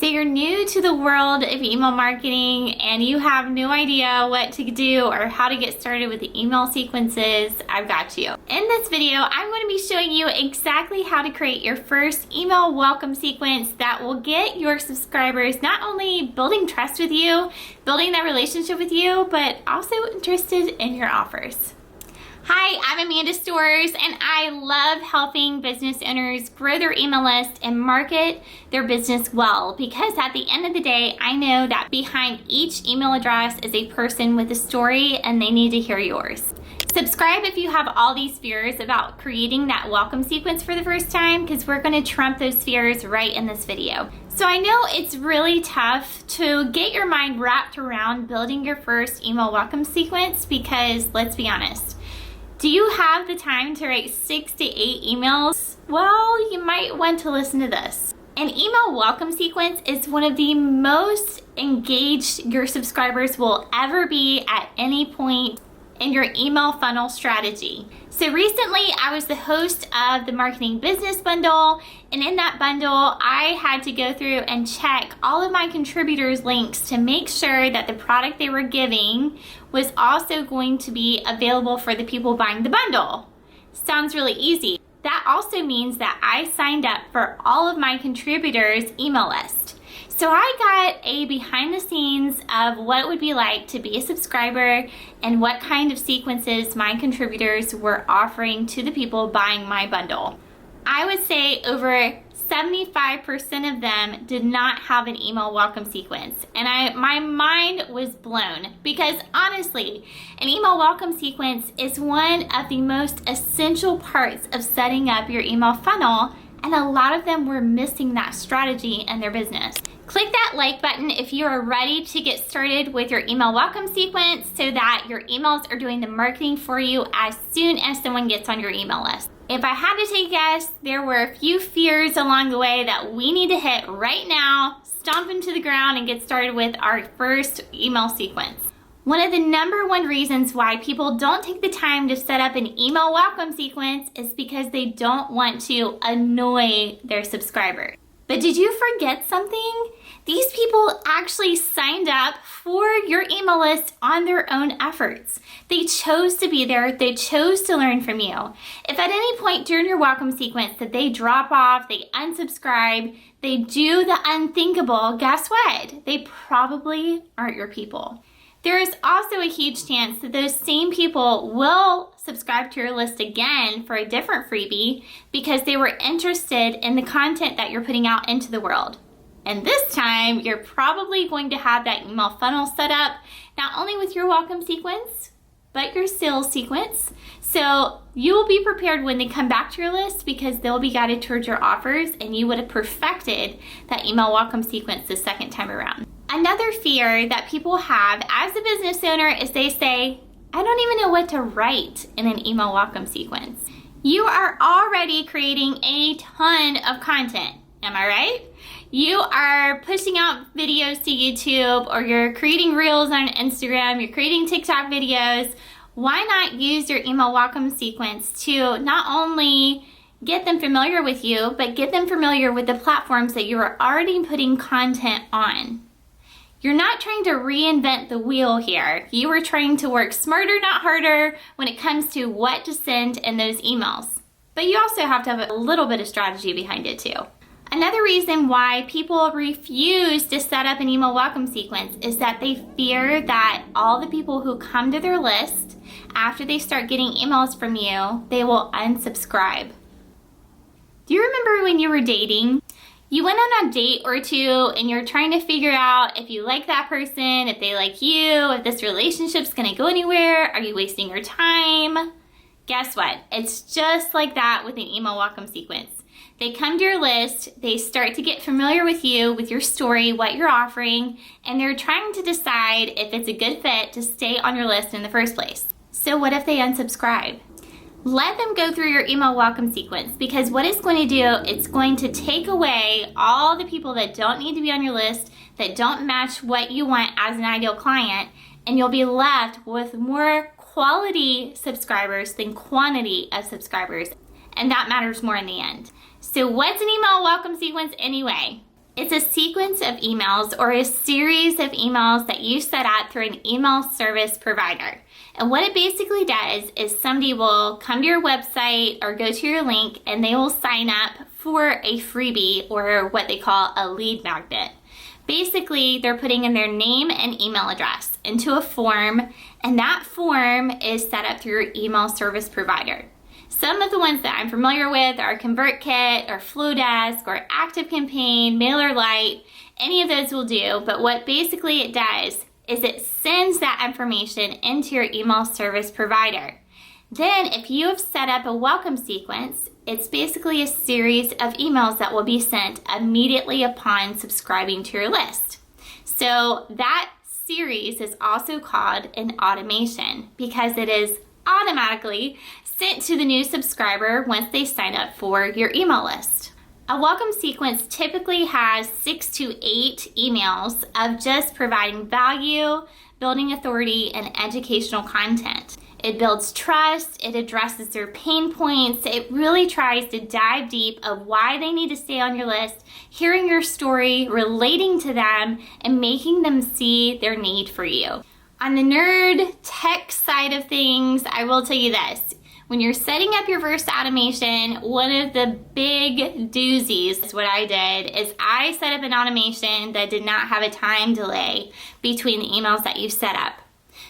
So you're new to the world of email marketing and you have no idea what to do or how to get started with the email sequences, I've got you. In this video, I'm going to be showing you exactly how to create your first email welcome sequence that will get your subscribers not only building trust with you, building that relationship with you, but also interested in your offers. Hi, I'm Amanda Stores, and I love helping business owners grow their email list and market their business well, because at the end of the day, I know that behind each email address is a person with a story and they need to hear yours. Subscribe if you have all these fears about creating that welcome sequence for the first time, because we're going to trump those fears right in this video. So I know it's really tough to get your mind wrapped around building your first email welcome sequence because, let's be honest, do you have the time to write 6 to 8 emails? Well, you might want to listen to this. An email welcome sequence is one of the most engaged your subscribers will ever be at any point in your email funnel strategy. So recently I was the host of the Marketing Business Bundle, and in that bundle I had to go through and check all of my contributors' links to make sure that the product they were giving was also going to be available for the people buying the bundle. Sounds really easy. That also means that I signed up for all of my contributors' email list. So I got a behind the scenes of what it would be like to be a subscriber and what kind of sequences my contributors were offering to the people buying my bundle. I would say over 75% of them did not have an email welcome sequence, and my mind was blown, because honestly, an email welcome sequence is one of the most essential parts of setting up your email funnel, and a lot of them were missing that strategy in their business. Click that like button if you are ready to get started with your email welcome sequence so that your emails are doing the marketing for you as soon as someone gets on your email list. If I had to take a guess, there were a few fears along the way that we need to hit right now, stomp into the ground, and get started with our first email sequence. One of the number one reasons why people don't take the time to set up an email welcome sequence is because they don't want to annoy their subscribers. But did you forget something? These people actually signed up for your email list on their own efforts. They chose to be there. They chose to learn from you. If at any point during your welcome sequence that they drop off, they unsubscribe, they do the unthinkable, guess what? They probably aren't your people. There is also a huge chance that those same people will subscribe to your list again for a different freebie because they were interested in the content that you're putting out into the world. And this time, you're probably going to have that email funnel set up, not only with your welcome sequence, but your sales sequence. So you will be prepared when they come back to your list because they'll be guided towards your offers, and you would have perfected that email welcome sequence the second time around. Another fear that people have as a business owner is they say, I don't even know what to write in an email welcome sequence. You are already creating a ton of content, am I right? You are pushing out videos to YouTube, or you're creating reels on Instagram, you're creating TikTok videos. Why not use your email welcome sequence to not only get them familiar with you, but get them familiar with the platforms that you are already putting content on? You're not trying to reinvent the wheel here. You are trying to work smarter, not harder, when it comes to what to send in those emails. But you also have to have a little bit of strategy behind it too. Another reason why people refuse to set up an email welcome sequence is that they fear that all the people who come to their list, after they start getting emails from you, they will unsubscribe. Do you remember when you were dating? You went on a date or two and you're trying to figure out if you like that person, if they like you, if this relationship's gonna go anywhere, are you wasting your time? Guess what? It's just like that with an email welcome sequence. They come to your list, they start to get familiar with you, with your story, what you're offering, and they're trying to decide if it's a good fit to stay on your list in the first place. So what if they unsubscribe? Let them go through your email welcome sequence, because what it's going to do, it's going to take away all the people that don't need to be on your list, that don't match what you want as an ideal client, and you'll be left with more quality subscribers than quantity of subscribers, and that matters more in the end. So what's an email welcome sequence anyway? It's a sequence of emails or a series of emails that you set up through an email service provider. And what it basically does is somebody will come to your website or go to your link and they will sign up for a freebie or what they call a lead magnet. Basically, they're putting in their name and email address into a form, and that form is set up through your email service provider. Some of the ones that I'm familiar with are ConvertKit or Flowdesk or ActiveCampaign, MailerLite. Any of those will do, but what basically it does is it sends that information into your email service provider. Then if you have set up a welcome sequence, it's basically a series of emails that will be sent immediately upon subscribing to your list. So that series is also called an automation because it is automatically sent to the new subscriber once they sign up for your email list. A welcome sequence typically has 6 to 8 emails of just providing value, building authority, and educational content. It builds trust, it addresses their pain points, it really tries to dive deep of why they need to stay on your list, hearing your story, relating to them, and making them see their need for you. On the nerd tech side of things, I will tell you this. When you're setting up your first automation, one of the big doozies is what I did is I set up an automation that did not have a time delay between the emails that you set up.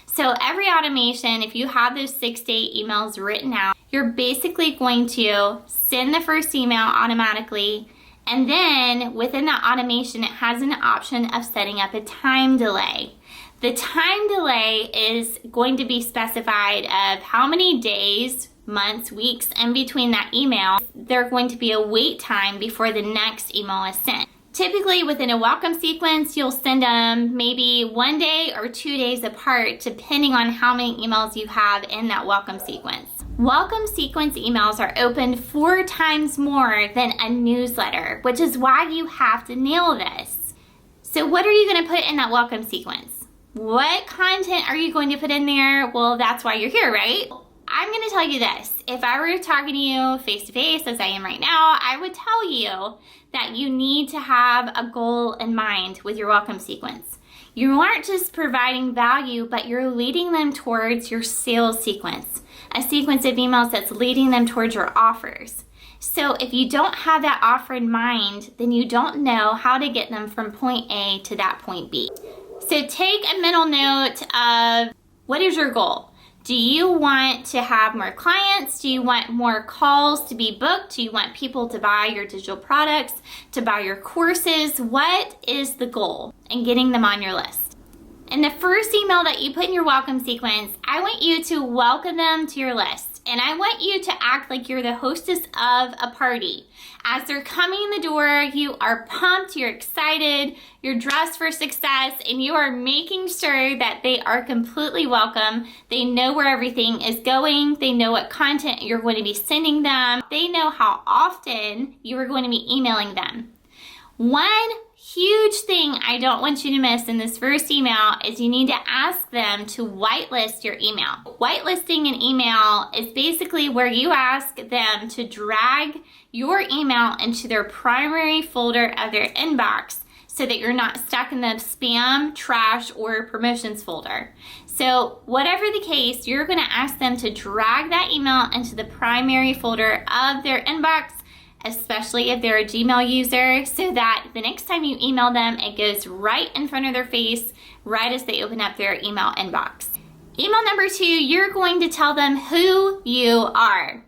So every automation, if you have those 6 to 8 emails written out, you're basically going to send the first email automatically, and then within that automation, it has an option of setting up a time delay. The time delay is going to be specified of how many days, months, weeks in between that email. There's going to be a wait time before the next email is sent. Typically within a welcome sequence, you'll send them maybe 1 day or 2 days apart depending on how many emails you have in that welcome sequence. Welcome sequence emails are opened 4 times more than a newsletter, which is why you have to nail this. So what are you going to put in that welcome sequence? What content are you going to put in there? Well, that's why you're here, right? I'm going to tell you this. If I were talking to you face to face as I am right now, I would tell you that you need to have a goal in mind with your welcome sequence. You aren't just providing value, but you're leading them towards your sales sequence, a sequence of emails that's leading them towards your offers. So if you don't have that offer in mind, then you don't know how to get them from point A to that point B. So take a mental note of what is your goal? Do you want to have more clients? Do you want more calls to be booked? Do you want people to buy your digital products, to buy your courses? What is the goal in getting them on your list? In the first email that you put in your welcome sequence, I want you to welcome them to your list. And I want you to act like you're the hostess of a party. As they're coming in the door, you are pumped, you're excited, you're dressed for success, and you are making sure that they are completely welcome. They know where everything is going. They know what content you're going to be sending them. They know how often you are going to be emailing them. One huge thing I don't want you to miss in this first email is you need to ask them to whitelist your email. Whitelisting an email is basically where you ask them to drag your email into their primary folder of their inbox so that you're not stuck in the spam, trash, or promotions folder. So whatever the case, you're going to ask them to drag that email into the primary folder of their inbox, especially if they're a Gmail user, so that the next time you email them, it goes right in front of their face, right as they open up their email inbox. Email number 2, you're going to tell them who you are.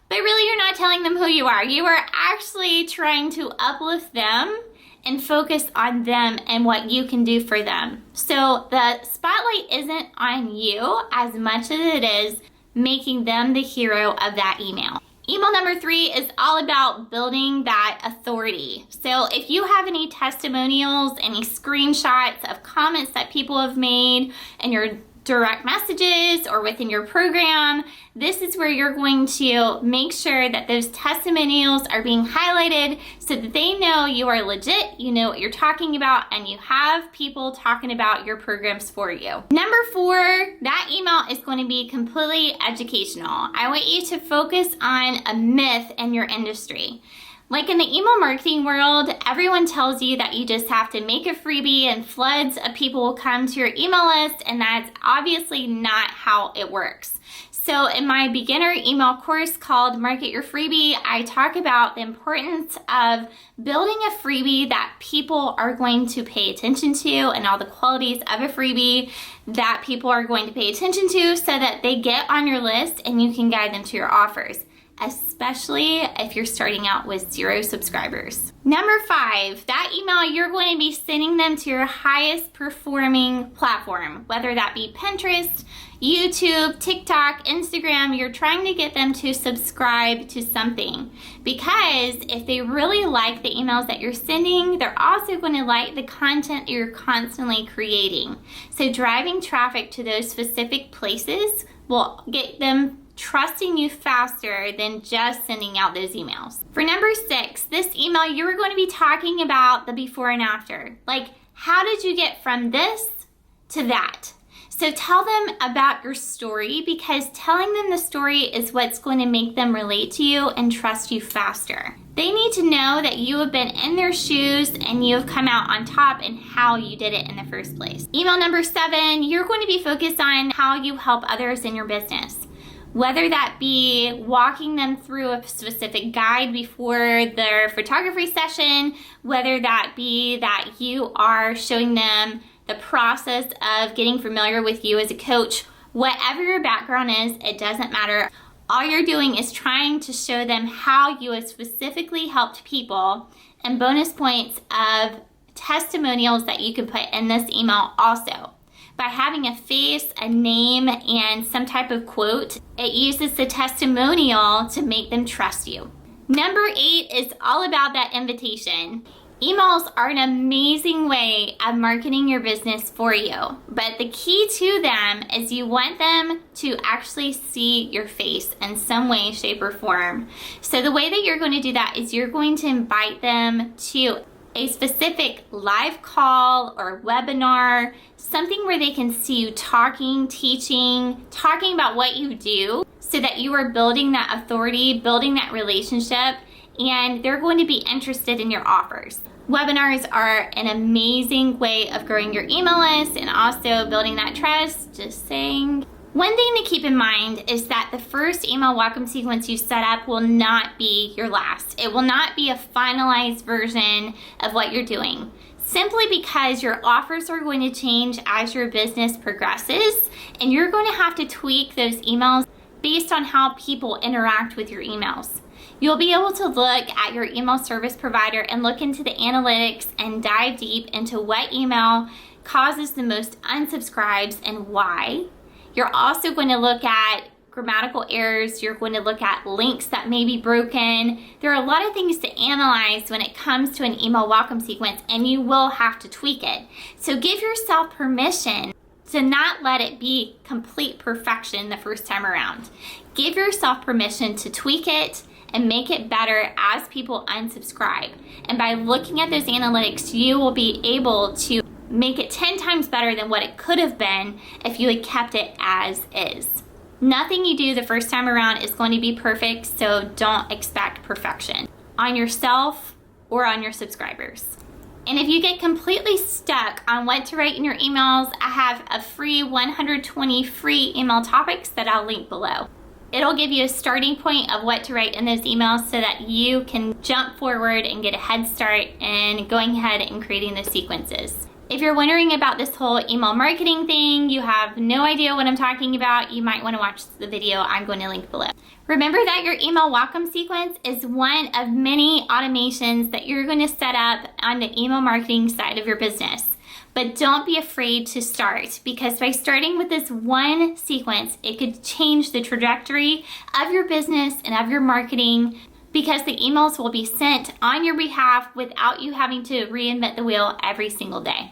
But really, you're not telling them who you are. You are actually trying to uplift them and focus on them and what you can do for them. So the spotlight isn't on you as much as it is making them the hero of that email. Email number 3 is all about building that authority. So if you have any testimonials, any screenshots of comments that people have made in your direct messages or within your program, this is where you're going to make sure that those testimonials are being highlighted so that they know you are legit, you know what you're talking about, and you have people talking about your programs for you. Number 4, that email is going to be completely educational. I want you to focus on a myth in your industry. Like in the email marketing world, everyone tells you that you just have to make a freebie and floods of people will come to your email list, and that's obviously not how it works. So in my beginner email course called Market Your Freebie, I talk about the importance of building a freebie that people are going to pay attention to and all the qualities of a freebie that people are going to pay attention to so that they get on your list and you can guide them to your offers, especially if you're starting out with 0 subscribers. Number 5, that email, you're going to be sending them to your highest performing platform, whether that be Pinterest, YouTube, TikTok, Instagram. You're trying to get them to subscribe to something, because if they really like the emails that you're sending, they're also going to like the content you're constantly creating. So driving traffic to those specific places will get them trusting you faster than just sending out those emails. For number 6, this email, you're going to be talking about the before and after. Like, how did you get from this to that? So tell them about your story, because telling them the story is what's going to make them relate to you and trust you faster. They need to know that you have been in their shoes and you have come out on top and how you did it in the first place. Email number 7, you're going to be focused on how you help others in your business. Whether that be walking them through a specific guide before their photography session, whether that be that you are showing them the process of getting familiar with you as a coach, whatever your background is, it doesn't matter. All you're doing is trying to show them how you have specifically helped people, and bonus points of testimonials that you can put in this email also. By having a face, a name, and some type of quote, it uses the testimonial to make them trust you. Number 8 is all about that invitation. Emails are an amazing way of marketing your business for you, but the key to them is you want them to actually see your face in some way, shape, or form. So the way that you're going to do that is you're going to invite them to a specific live call or webinar, something where they can see you talking, teaching, talking about what you do, so that you are building that authority, building that relationship, and they're going to be interested in your offers. Webinars are an amazing way of growing your email list and also building that trust, just saying. One thing to keep in mind is that the first email welcome sequence you set up will not be your last. It will not be a finalized version of what you're doing, simply because your offers are going to change as your business progresses, and you're going to have to tweak those emails based on how people interact with your emails. You'll be able to look at your email service provider and look into the analytics and dive deep into what email causes the most unsubscribes and why. You're also going to look at grammatical errors. You're going to look at links that may be broken. There are a lot of things to analyze when it comes to an email welcome sequence, and you will have to tweak it. So give yourself permission to not let it be complete perfection the first time around. Give yourself permission to tweak it and make it better as people unsubscribe. And by looking at those analytics, you will be able to make it 10 times better than what it could have been if you had kept it as is. Nothing you do the first time around is going to be perfect, so don't expect perfection on yourself or on your subscribers. And if you get completely stuck on what to write in your emails, I have a free 120 free email topics that I'll link below. It'll give you a starting point of what to write in those emails so that you can jump forward and get a head start in going ahead and creating those sequences. If you're wondering about this whole email marketing thing, you have no idea what I'm talking about, you might want to watch the video I'm going to link below. Remember that your email welcome sequence is one of many automations that you're going to set up on the email marketing side of your business. But don't be afraid to start, because by starting with this one sequence, it could change the trajectory of your business and of your marketing, because the emails will be sent on your behalf without you having to reinvent the wheel every single day.